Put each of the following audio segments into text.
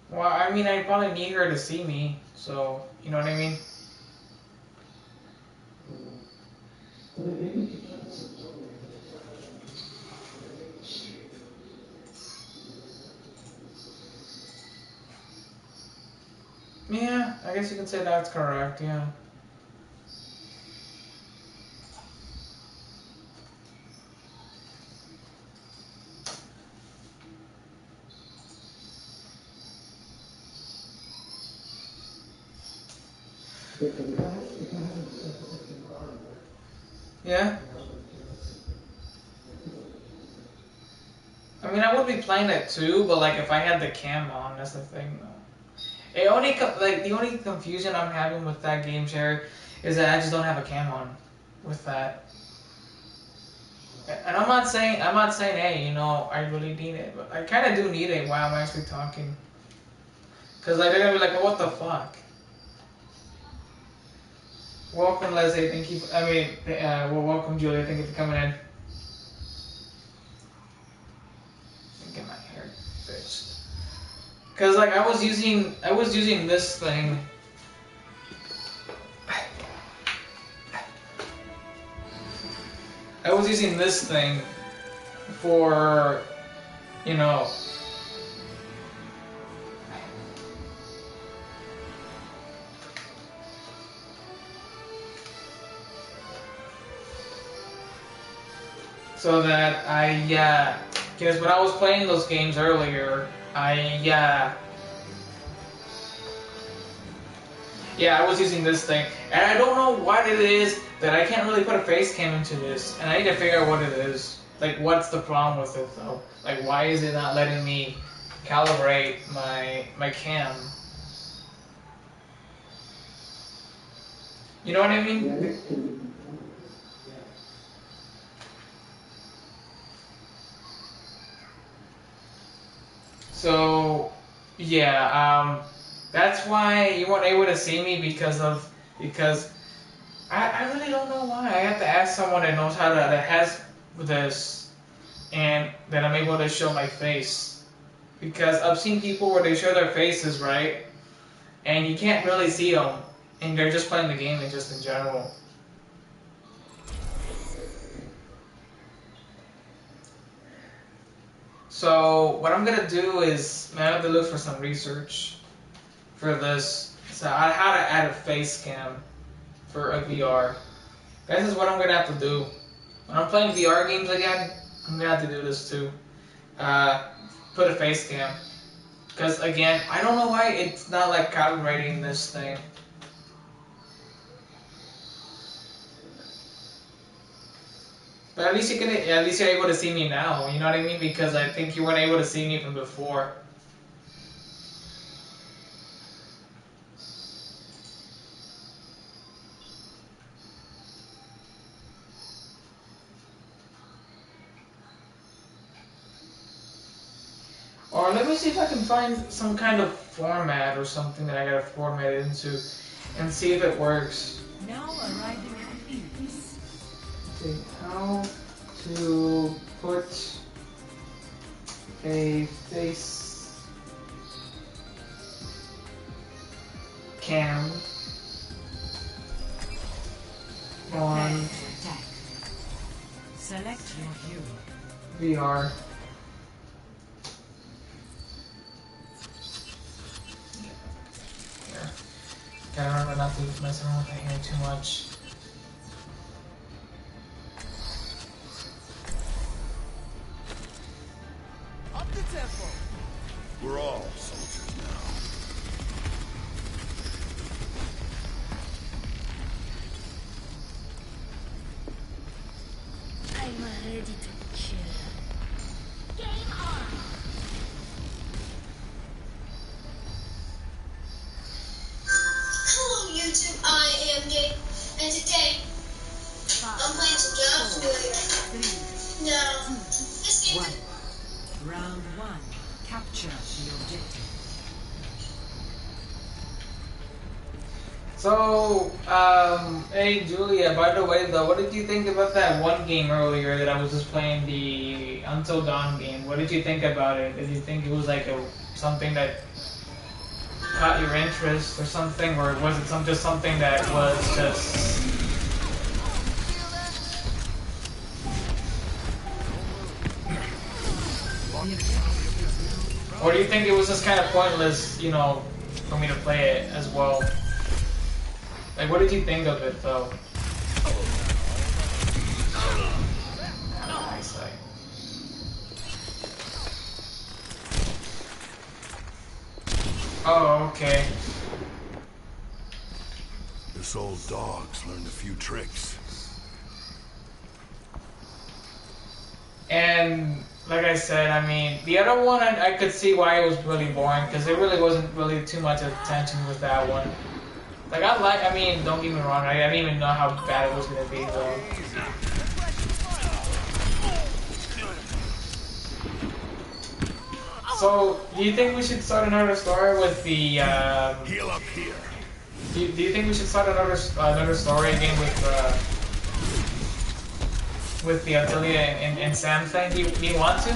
Well, I mean, I probably need her to see me, so you know what I mean. Yeah, I guess you can say that's correct. Yeah. Yeah. I mean, I would be playing it too, but like if I had the cam on, that's the thing though. It only like the only confusion I'm having with that game share is that I just don't have a cam on with that. And I'm not saying, hey, I really need it, but I kind of do need it while I'm actually talking. Cause like they're gonna be like, oh, what the fuck? Welcome, Leslie. Thank you. Well, welcome, Julia. Thank you for coming in. Get my hair fixed. Cause like I was using this thing. I was using this thing for, you know, so that because when I was playing those games earlier, I was using this thing, and I don't know what it is that I can't really put a face cam into this, and I need to figure out what it is. Like, what's the problem with it though? Like, why is it not letting me calibrate my cam? You know what I mean? So, yeah, that's why you weren't able to see me because I really don't know why. I have to ask someone that knows how to that has this and that I'm able to show my face because I've seen people where they show their faces, right, and you can't really see them, and they're just playing the game and just in general. So what I'm gonna do is I have to look for some research for this. So how to add a face cam for a VR. This is what I'm gonna have to do. When I'm playing VR games again, I'm gonna have to do this too. Uh, Put a face cam. Because again, I don't know why it's not like calibrating this thing. But at least you're able to see me now. You know what I mean? Because I think you weren't able to see me from before. Or let me see if I can find some kind of format or something that I gotta format it into and see if it works. Now arriving at Phoenix. See how to put a face cam on Attack. Select your hero. VR. Gotta remember not to mess around with the hair too much. Up the tempo. We're all soldiers now. I'm ready to kill. Game on! Hello YouTube, I am Gabe, and today I'm playing some Job Simulator. Now, this game is Round 1. Capture the objective. So, hey Julia, by the way though, what did you think about that one game earlier that I was just playing, the Until Dawn game? What did you think about it? Did you think it was like something that caught your interest or something, or was it just something that was just? Or do you think it was just kind of pointless, you know, for me to play it as well? Like, what did you think of it, though? Eyesight. Oh, okay. This old dog's learned a few tricks. And like I said, I mean, the other one I could see why it was really boring because there really wasn't really too much attention with that one. Like I mean, don't get me wrong, I didn't even know how bad it was gonna be though. So, do you think we should start another story with the? Heal up here. Do you think we should start another story again with the Atelier and Sam thing? Do you want to?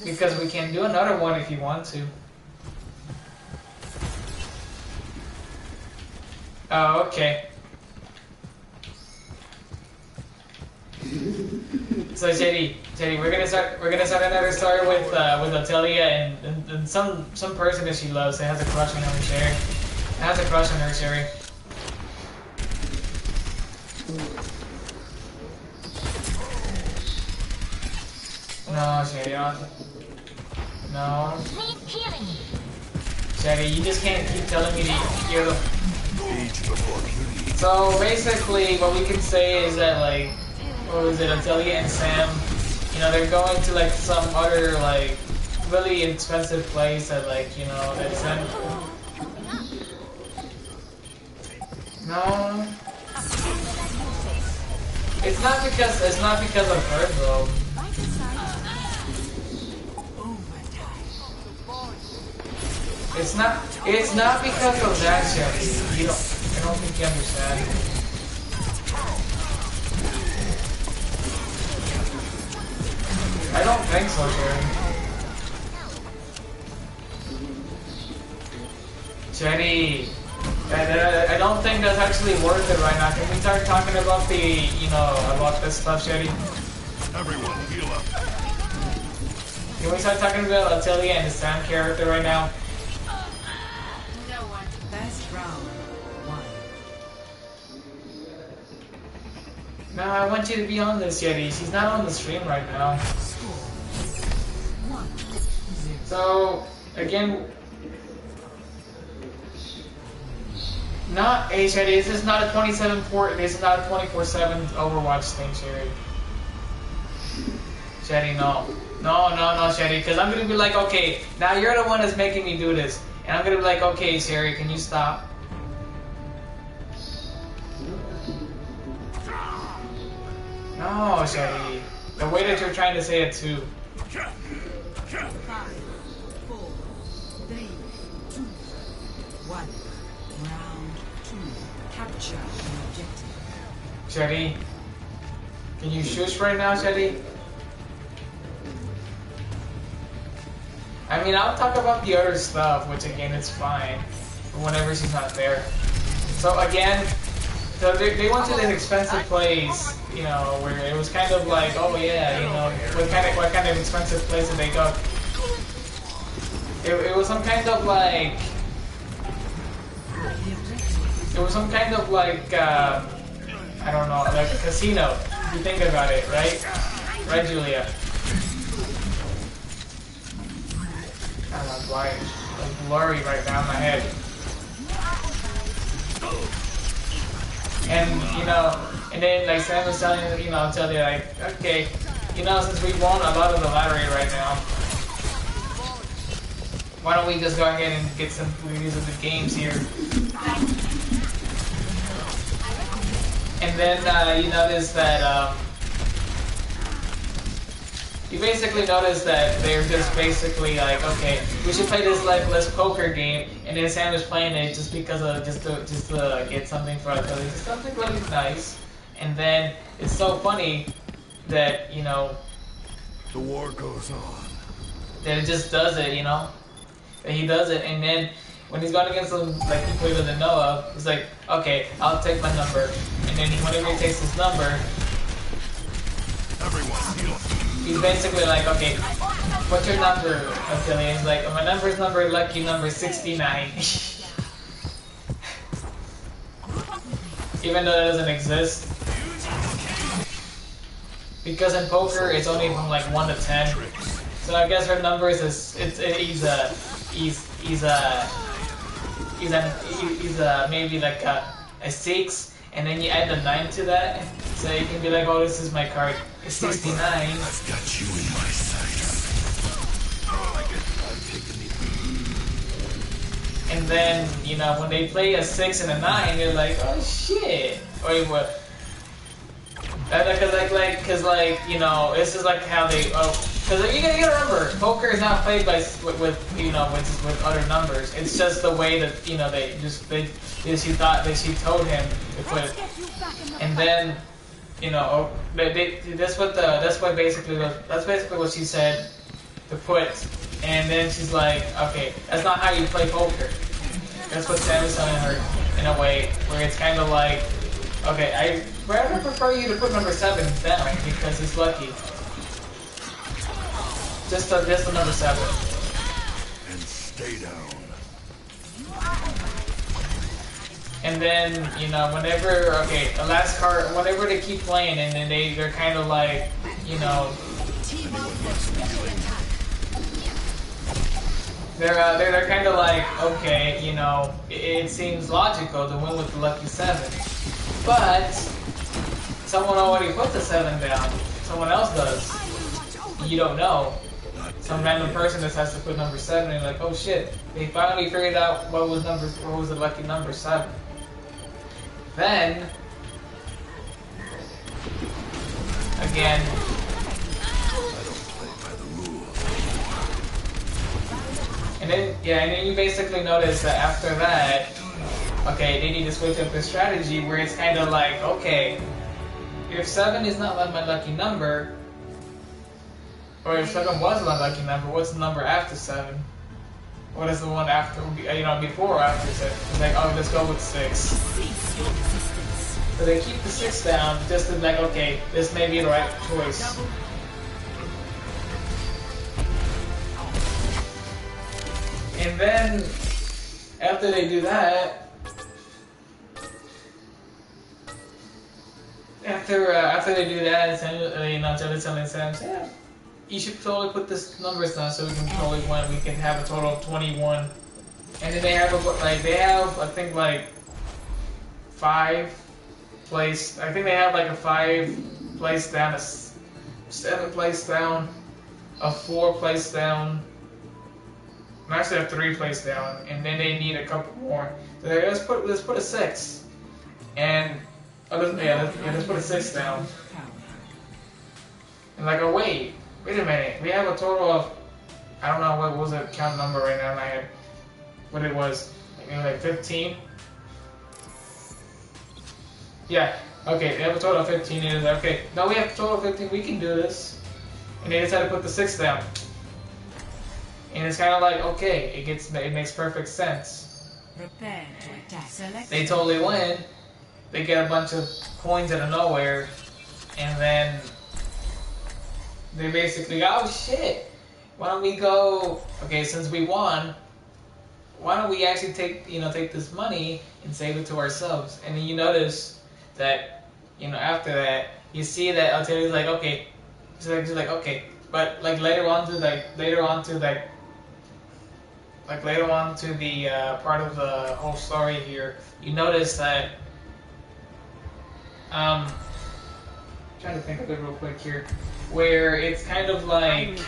Because we can do another one if you want to. Oh, okay. So Jetty, we're gonna start another story with Atelier and some person that she loves that has a crush on her, Sherry. Has a crush on her, Sherry. No, Sherry, no. Sherry, you just can't keep telling me to hear the. So basically, what we can say is that like, what was it, Atelier and Sam, you know, they're going to like some other like really expensive place that like, you know, that Sam. No. It's not because of her though. It's not because of that, Shelly. I don't think you understand. I don't think so, Sherry. I don't think that's actually worth it right now. Can we start talking about about this stuff, Sherry? Everyone, heal up. Can we start talking about Atelier and the Sam character right now? Best round. No, I want you to be on this, Yeti. She's not on the stream right now. So, again... Hey, Shetty, this is not a 27-4... This is not a 24/7 Overwatch thing, Sherry. Shetty, no. No, Shetty, because I'm going to be like, okay, now you're the one that's making me do this. And I'm going to be like, okay, Sherry, can you stop? No, Shetty. The way that you're trying to say it, too. 5, 4, 3, 2, 1. Round 2. Capture the objective. Shetty. Can you shush right now, Shetty? I mean, I'll talk about the other stuff, which again, it's fine. Whenever she's not there. So again, so they went to this expensive place, you know, where it was kind of like, oh yeah, you know, what kind of expensive place did they go? It was some kind of like, I don't know, like a casino. If you think about it, right? Right, Julia? I'm blind. I'm blurry right now in my head. And, you know, and then, like, Sam was telling you, tell you, like, okay, since we won a lot of the lottery right now, why don't we just go ahead and get some reviews of the games here? And then, you notice that, you basically notice that they're just basically like, okay, we should play this legless poker game, and then Sam is playing it just because of just to get something for us, just something really nice. And then it's so funny that the war goes on. that it just does it, you know? That he does it, and then when he's going against some like people he doesn't know of, he's like, okay, I'll take my number, and then whenever he takes his number, he's basically like, okay, what's your number, Achilles? He's like, my number is lucky number 69. Even though it doesn't exist. Because in poker, it's only from like 1 to 10. So I guess her number is, he's maybe like a 6, and then you add the 9 to that, so you can be like, oh, this is my card, it's 69. I've got you in my sights. And then, you know, when they play a 6 and a 9, you're like, oh shit. Wait, what? Cause you know, this is like how they, cause you gotta remember, poker is not played by, with other numbers. It's just the way that, you know, she told him to put it. And then, you know, that's basically what she said to put. And then she's like, okay, that's not how you play poker. That's what Sam is telling her, in a way, where it's kind of like, okay, I rather prefer you to put number 7 down because it's lucky. Just the number 7. And stay down. And then, you know, whenever, okay, the last card, whenever they keep playing, and then they're kind of like, you know, they're kind of like, okay, you know, it seems logical to win with the lucky 7, but someone already put the 7 down. Someone else does. You don't know. Some random person just has to put number 7, and you're like, oh shit, they finally figured out what was the lucky number 7. Then, again, and then you basically notice that after that, okay, they need to switch up the strategy where it's kind of like, okay, if 7 is not my lucky number, or if 7 was my lucky number, what's the number after 7? What is the one after, you know, before or after 6? It's like, oh, let's go with 6. So they keep the 6 down, just to like, okay, this may be the right choice. And then, after they do that, after they do that, you know, Jelly's telling Sam, yeah, you should totally put this numbers down so we can totally win. We can have a total of 21. And then they have I think like 5 place. I think they have like a 5 place down, a 7 place down, a 4 place down. Actually, have 3 place down, and then they need a couple more. So let's put a 6, and let's put a 6 down. And like, oh wait a minute, we have a total of, I don't know what was the count number right now in my head, what it was, like 15. Yeah, okay, they have a total of 15. It is okay. No, we have a total of 15. We can do this. And they decided to put the 6 down. And it's kind of like, okay, it makes perfect sense. They totally win. They get a bunch of coins out of nowhere, and then they basically, oh shit, why don't we go? Okay, since we won, why don't we actually take this money and save it to ourselves? And then you notice that, after that, you see that Altaria's like, okay, she's like, okay, but like later on to the part of the whole story here, you notice that, trying to think of it real quick here, where it's kind of like,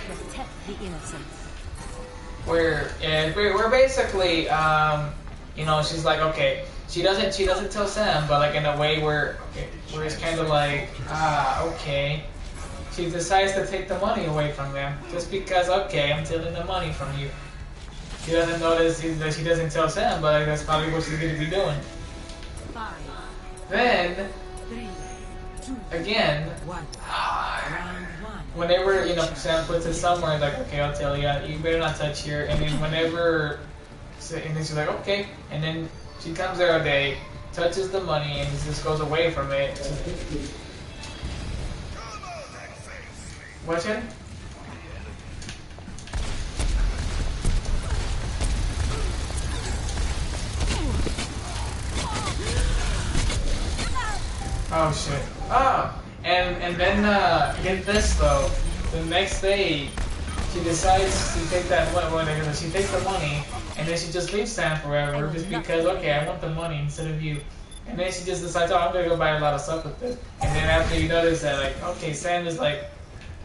where we're basically, she's like, okay, she doesn't tell Sam, but like in a way where it's kind of like, okay, she decides to take the money away from them just because, okay, I'm stealing the money from you. She doesn't notice that she doesn't tell Sam, but like, that's probably what she's going to be doing. Then, again, whenever, you know, Sam puts it somewhere, like, okay, I'll tell you, you better not touch here. And then whenever, and then she's like, okay. And then she comes there a day, touches the money, and just goes away from it. What's it? Oh shit. Oh! And then, get this though. The next day, she decides to take that money, she takes the money, and then she just leaves Sam forever, just because, okay, I want the money instead of you. And then she just decides, oh, I'm gonna go buy a lot of stuff with this. And then after you notice that, like, okay, Sam is like,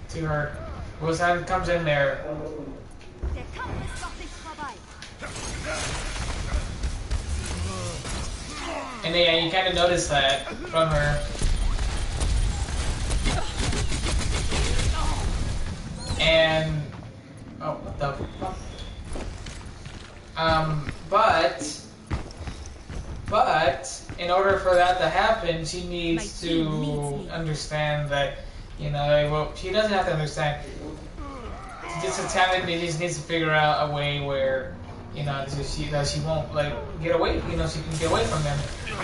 to her, well, Sam comes in there. And then, yeah, you kind of notice that from her. And oh, what the fuck? But in order for that to happen, she needs to understand that, you know, well, she doesn't have to understand. Just a talent, she just needs to figure out a way where, you know, she won't like get away. You know, she can get away from them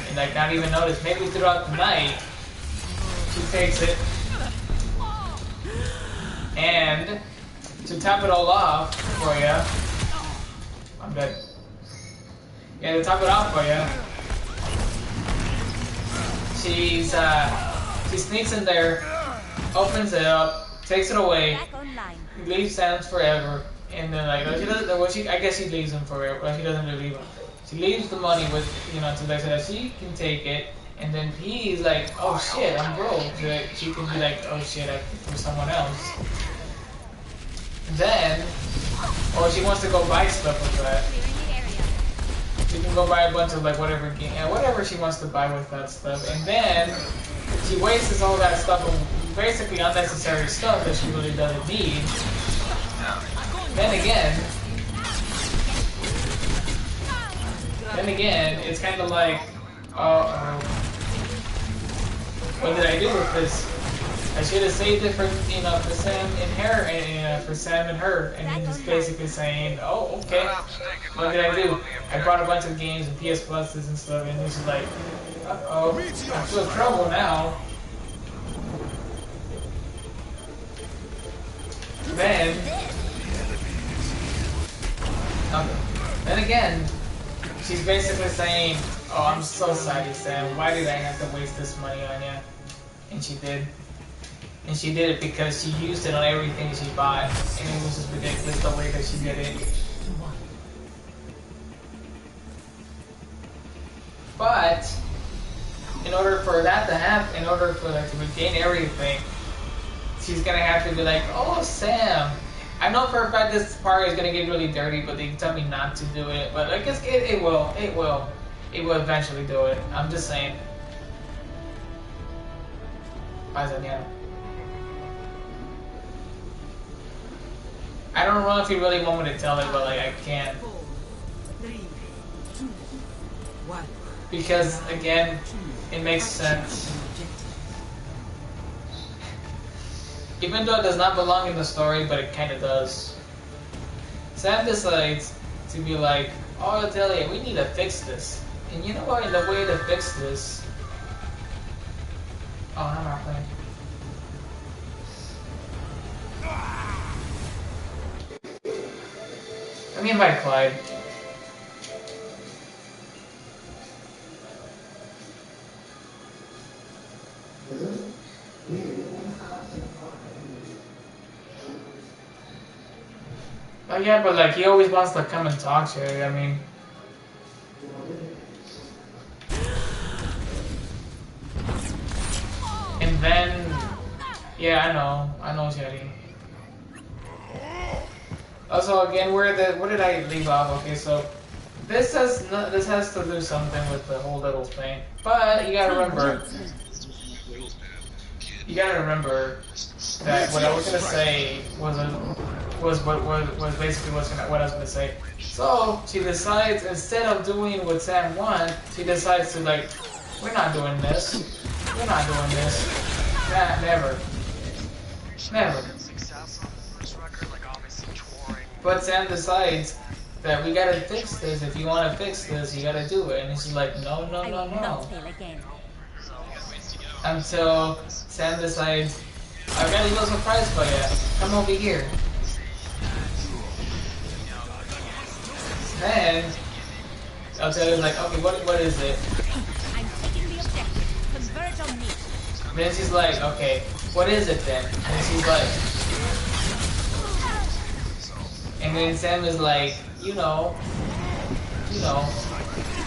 and like not even notice. Maybe throughout the night, she takes it. And to top it all off for you, I'm dead. Yeah, to top it off for you, she sneaks in there, opens it up, takes it away, leaves Sam's forever, and then like she doesn't. Well, I guess she leaves him forever, but she doesn't really leave him. She leaves the money with, you know, so that she can take it. And then he's like, oh shit, I'm broke. So that she can be like, oh shit, I picked for someone else. And then, or she wants to go buy stuff with that. She can go buy a bunch of like whatever she wants to buy with that stuff. And then she wastes all that stuff on basically unnecessary stuff that she really doesn't need. Then again, it's kind of like, what did I do with this? I should have saved it for, you know, for Sam and her, and for Sam and her, and then just basically saying, oh, okay, what did I do? I brought a bunch of games and PS Pluses and stuff, and she's like, uh-oh, I feel trouble now. Then again, she's basically saying, oh, I'm so sorry, Sam. Why did I have to waste this money on you? And she did. And she did it because she used it on everything she bought. And it was just ridiculous the way that she did it. But, in order for that to happen, in order for her to regain everything, she's gonna have to be like, oh, Sam. I know for a fact this part is gonna get really dirty, but they tell me not to do it. But I guess it will. It will eventually do it. I'm just saying. I don't know if you really want me to tell it, but like I can't. Because again, it makes sense. Even though it does not belong in the story, but it kind of does. Sam decides to be like, oh, I'll tell you, we need to fix this. And you know what, the way to fix this... Oh, I'm not playing. Let me invite Clyde. Oh yeah, but like he always wants to come and talk to you, I mean. And then, yeah, I know, Jetty. Also, again, where did I leave off? Okay, so this has to do something with the whole little thing, but you gotta remember that what I was gonna say was basically what I was gonna say. So she decides, instead of doing what Sam wants, she decides to like, we're not doing this. Nah, never. But Sam decides that we gotta fix this. If you want to fix this, you gotta do it. And she's like, no, no, I no, will not no. fail again. Until Sam decides, I've got a little surprise for you. Come over here. Then Altair's like, okay, what is it? I'm taking the objective. Converge on me. And then she's like, okay, what is it then? And she's like, and then Sam is like, you know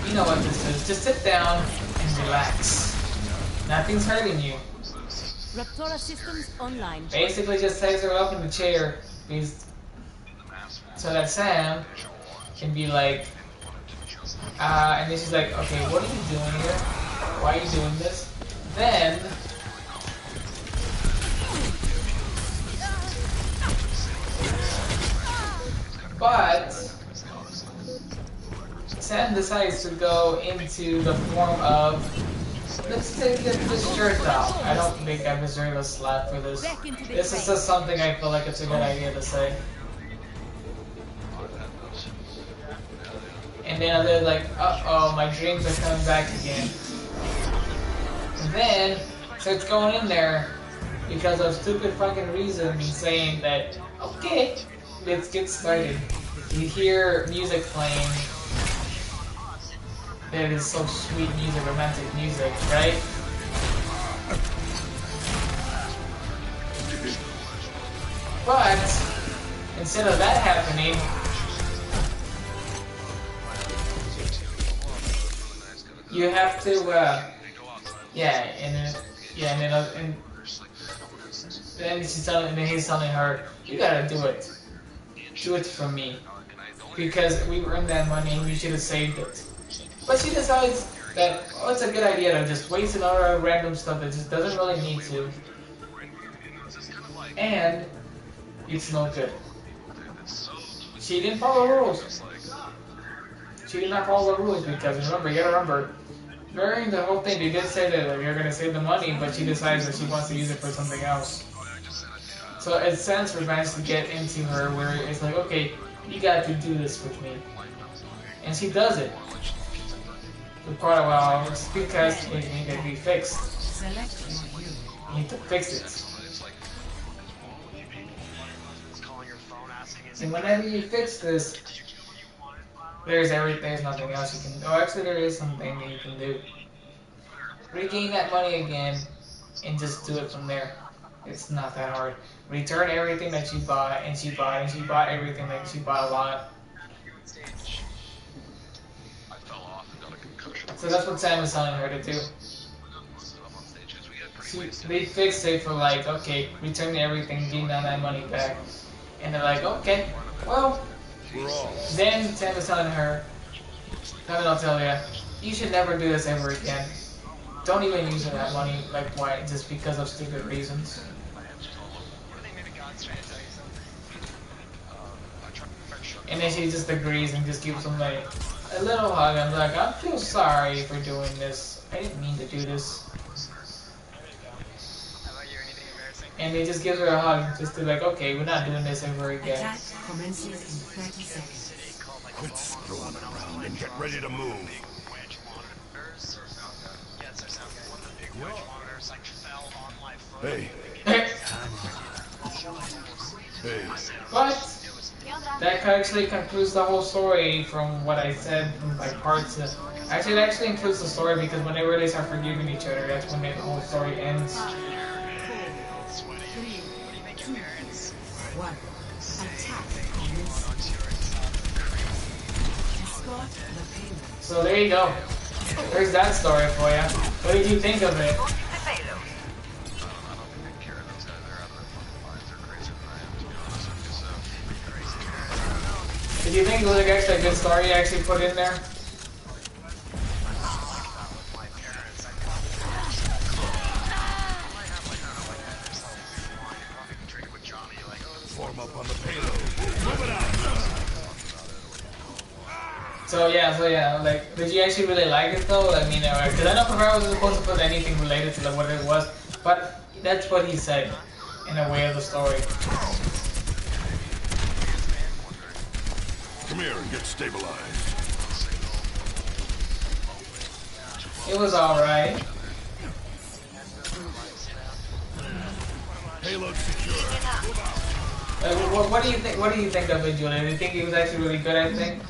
what this is. Just sit down and relax. Nothing's hurting you. Raptora systems online. Basically just ties her up in the chair so that Sam can be like, and then she's like, okay, what are you doing here? Why are you doing this? Then but Sam decides to go into the form of, let's take this shirt off. I don't think I deserve a slap for this. This is just something I feel like it's a good idea to say. And then they're like, uh-oh, my dreams are coming back again. And then, so it's going in there because of stupid fucking reasons saying that, okay, let's get started. You hear music playing. That is so sweet music, romantic music, right? But instead of that happening, you have to, and then he's telling her, you gotta do it. Do it for me. Because we earned that money and we should have saved it. But she decides that, oh, it's a good idea to just waste it on our random stuff that just doesn't really need to. And it's no good. She didn't follow the rules. She did not follow the rules because, remember, you gotta remember, during the whole thing, they did say that you're gonna save the money, but she decides that she wants to use it for something else. So it sends revenge to get into her where it's like, okay, you got to do this with me. And she does it. For quite a while, it's because it needed to be fixed. You need to fix it. And whenever you fix this, there's nothing else you can do. Oh, actually there is something that you can do. Regain that money again, and just do it from there. It's not that hard. Return everything that you bought, and she bought everything that she bought a lot. So that's what Sam is telling her to do. They fixed it for like, okay, return everything, gain that money back. And they're like, okay, well, then Sam is telling her, I'll tell you, you should never do this ever again. Don't even use that money, like, why? Just because of stupid reasons. And then she just agrees and just gives him like a little hug. I'm like, I feel sorry for doing this. I didn't mean to do this. And he just gives her a hug, just to like, okay, we're not doing this ever again. Attack commences in 30 seconds. Quit screwing around and get ready to move. Hey. Hey. But that actually concludes the whole story from what I said from like parts of. Actually, it actually includes the story because whenever they start forgiving each other, that's when the whole story ends. 4, 3, 2, 1. Attack commences. Escort the payload. So there you go. There's that story for you. What did you think of it? Did you think it was like actually a good story you actually put in there? Form up on the payload. Move it out. So yeah, like, did you actually really like it though? I mean, because I know Ferraro wasn't supposed to put anything related to like, what it was, but that's what he said in a way of the story. Come here and get stabilized. It was alright. Payload secure. What do you think? What do you think of it, Julian? Do you think he was actually really good at things?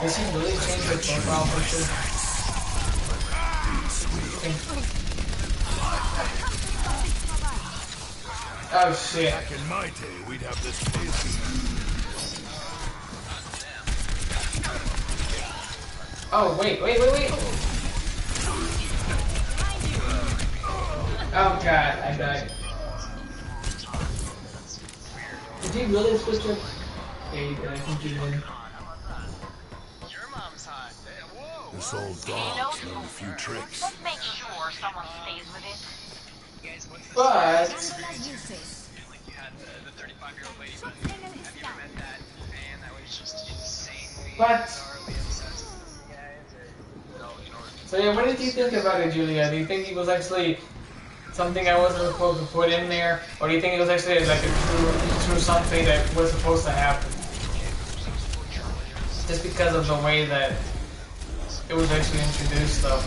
Does he really change the profile picture? Oh shit. Back in my day, we'd have this fancy. Oh wait. Oh god, I died. Did he really switch it? Yeah, he did. I think he did. This old dog's known a few tricks. Let's make sure someone stays with it. But so yeah, what did you think about it, Julia? Do you think it was actually something I wasn't supposed to put in there, or do you think it was actually like a true something that was supposed to happen? Just because of the way that it was actually introduced, though.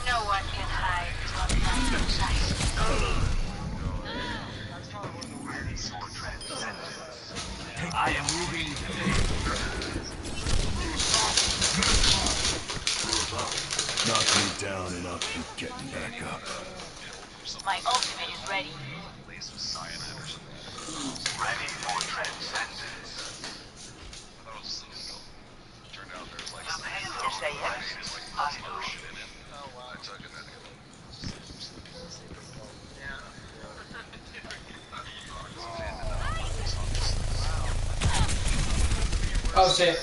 No one can hide from I am moving. Knock me down and I'll keep getting back up. My ultimate is ready. Ready for transcendence. Just say yes. Oh shit.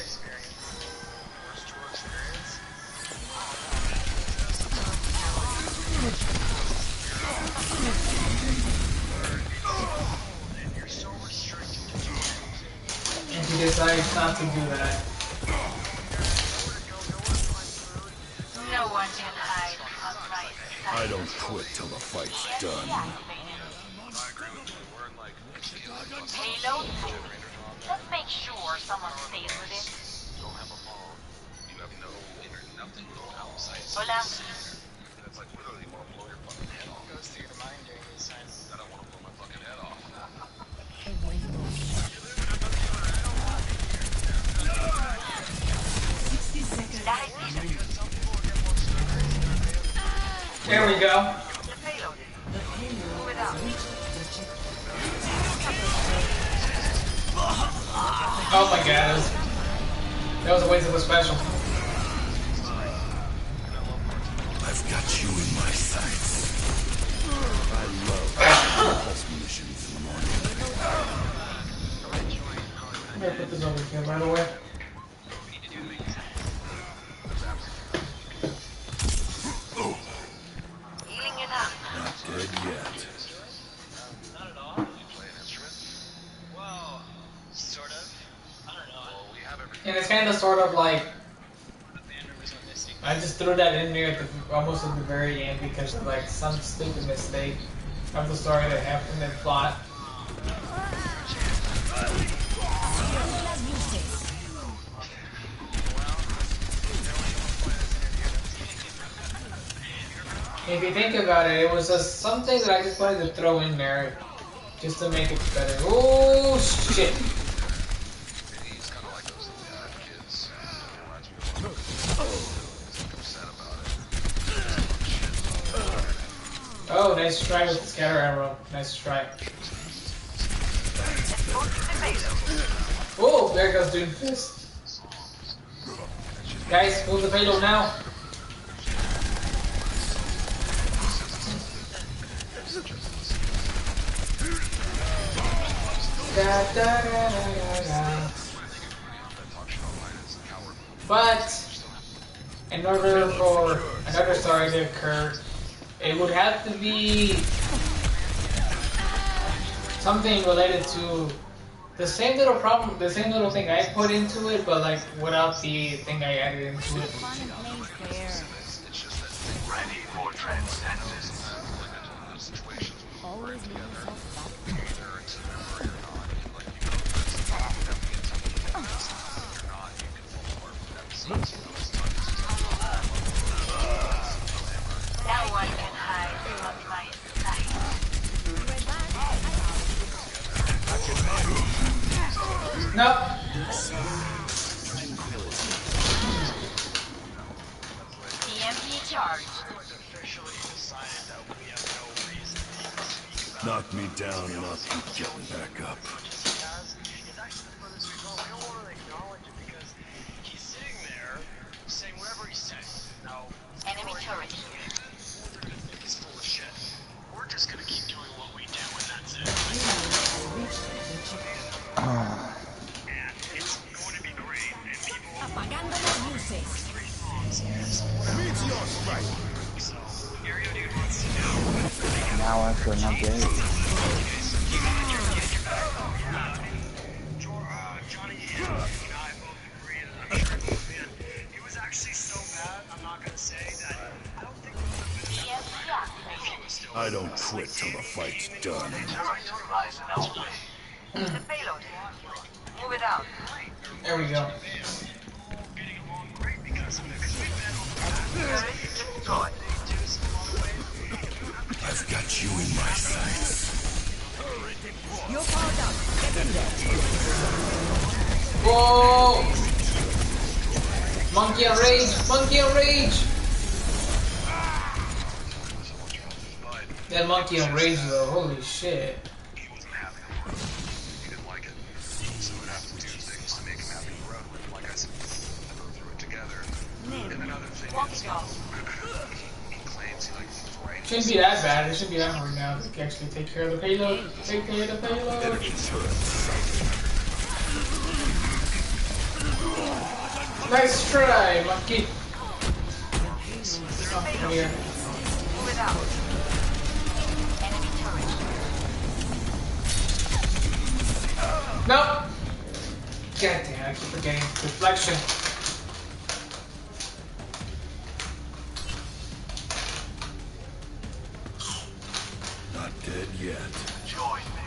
And he decides not to do that. No one can hide from my sight. I don't quit till the fight's done. Payload. Let's make sure someone stays with it. Hola. There we go. Oh my god, that was a waste of a special. I've got you in my sights. I love pulse munitions in the morning. I'm gonna put this over here, by the way. Healing it up. Not dead yet. And it's kind of sort of like I just threw that in there at the, almost at the very end because of like some stupid mistake of the story that happened in plot. If you think about it, it was just something that I just wanted to throw in there just to make it better. Oh shit! Oh, nice try with the scatter arrow. Nice try. Oh, there goes Doom Fist. Guys, move the payload now. Da, da, da, da, da. But in order for another story to occur, it would have to be something related to the same little problem, the same little thing I put into it, but like without the thing I added into it. Ready for transcendence. Always leave yourself back. No one can hide from my sight. Nope. EMP charged. Knock me down and I'll keep getting back up. Enemy turret here. Apagando las luces. Now after an update. EMP activated. I don't quit till the fight's done. The payload. Move it out. There we go. Turret destroyed. I've got you in my sights. You're powered up. Get in there. Whoa! Monkey on rage! Monkey on rage! That monkey on rage though, holy shit. Walkie go. Shouldn't be that bad, it shouldn't be that hard now to actually take care of the payload. Take care of the payload. Enemy turret sighted. Nice try, monkey. Oh, come here. Move it out. Enemy turret. Nope! God damn, I keep forgetting. Deflection. Not dead yet. Join me.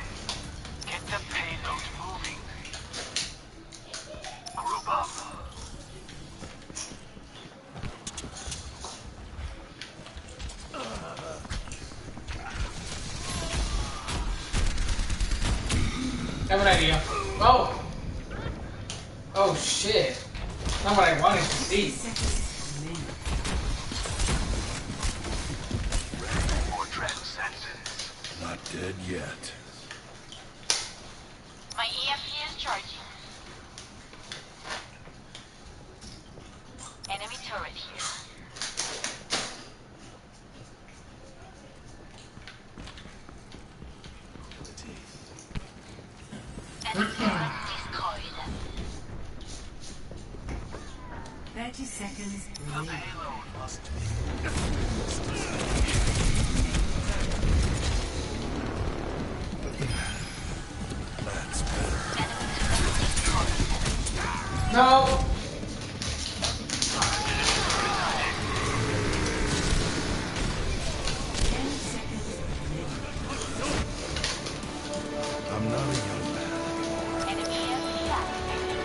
Get the payload moving. Group up. I have an idea. Oh! Oh shit. Not what I wanted to see. For transcendence. Not dead yet. My EMP is charging. Enemy turret here. Enemy turret destroyed. 30 seconds. The payload must That's better. No! I'm not a young man. Enemy EMP activated.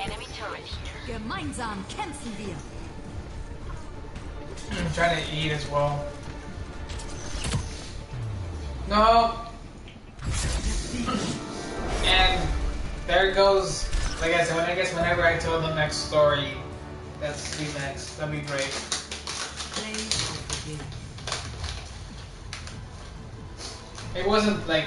Enemy turret here. Gemeinsam kämpfen wir. I'm trying to eat as well. No! And there goes, like I said, I guess whenever I tell the next story, that's the next. That'd be great. Play of the game. It wasn't like.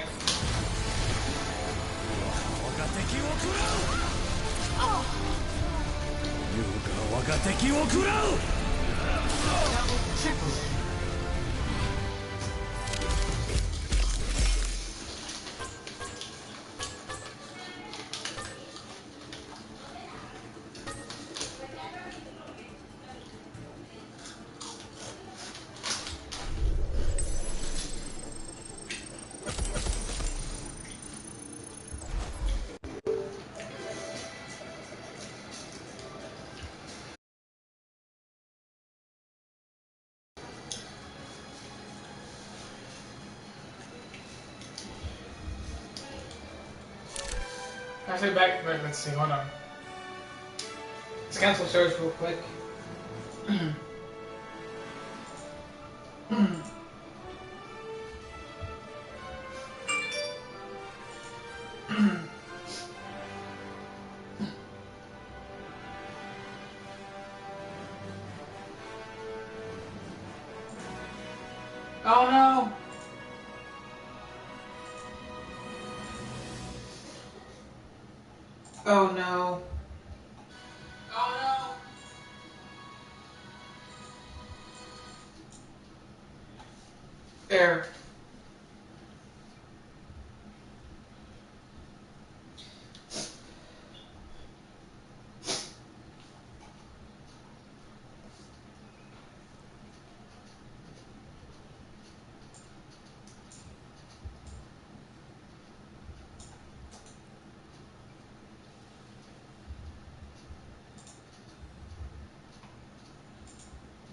Actually, let's see, hold on. Let's cancel search real quick. Oh no! Oh no. Oh no. There.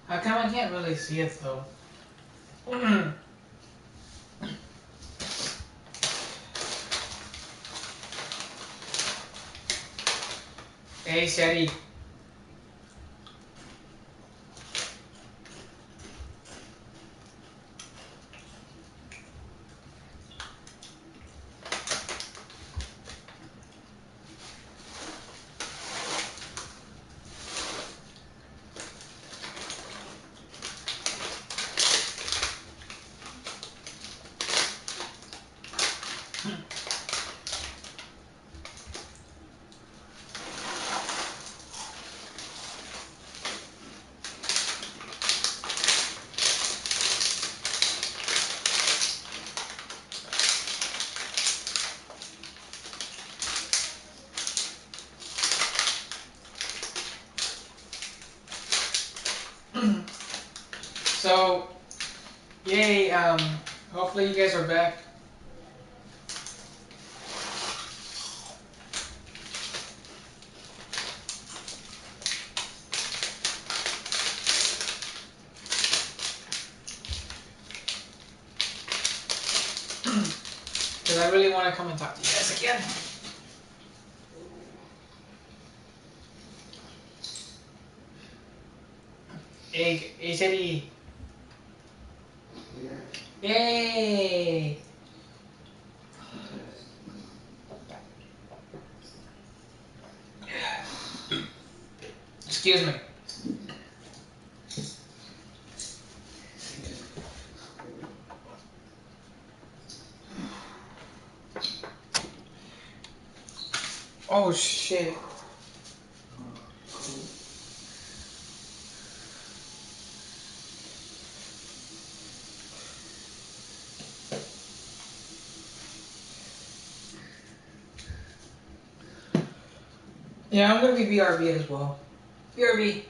How come I can't really see it though? Hey, Shetty. So, yay, hopefully you guys are back. Because I really want to come and talk to you guys again. Hey, Shetty. Yay! Excuse me. Oh shit. Yeah, I'm gonna be BRB as well. BRB.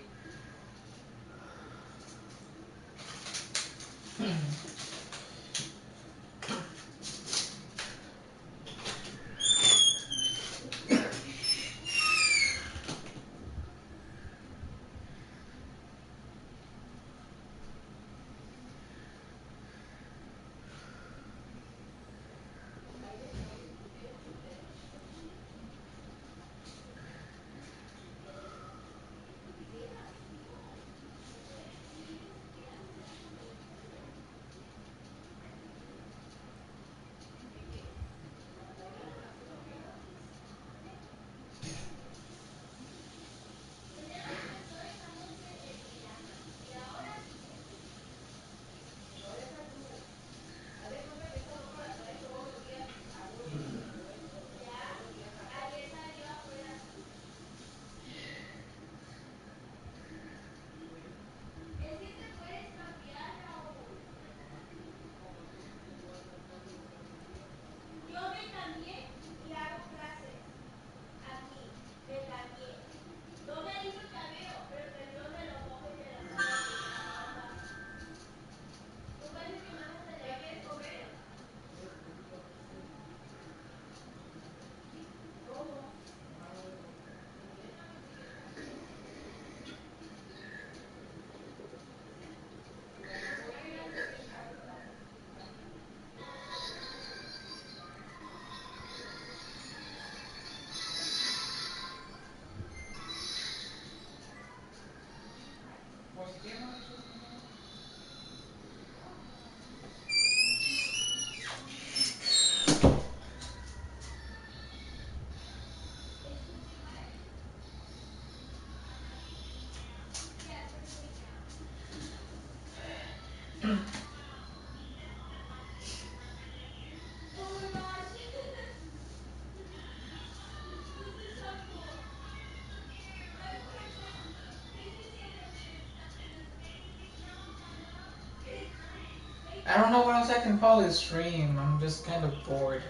don't know what else I can call this stream. I'm just kind of bored.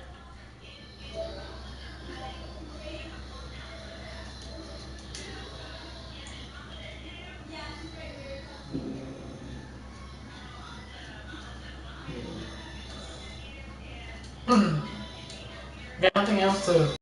Got nothing else to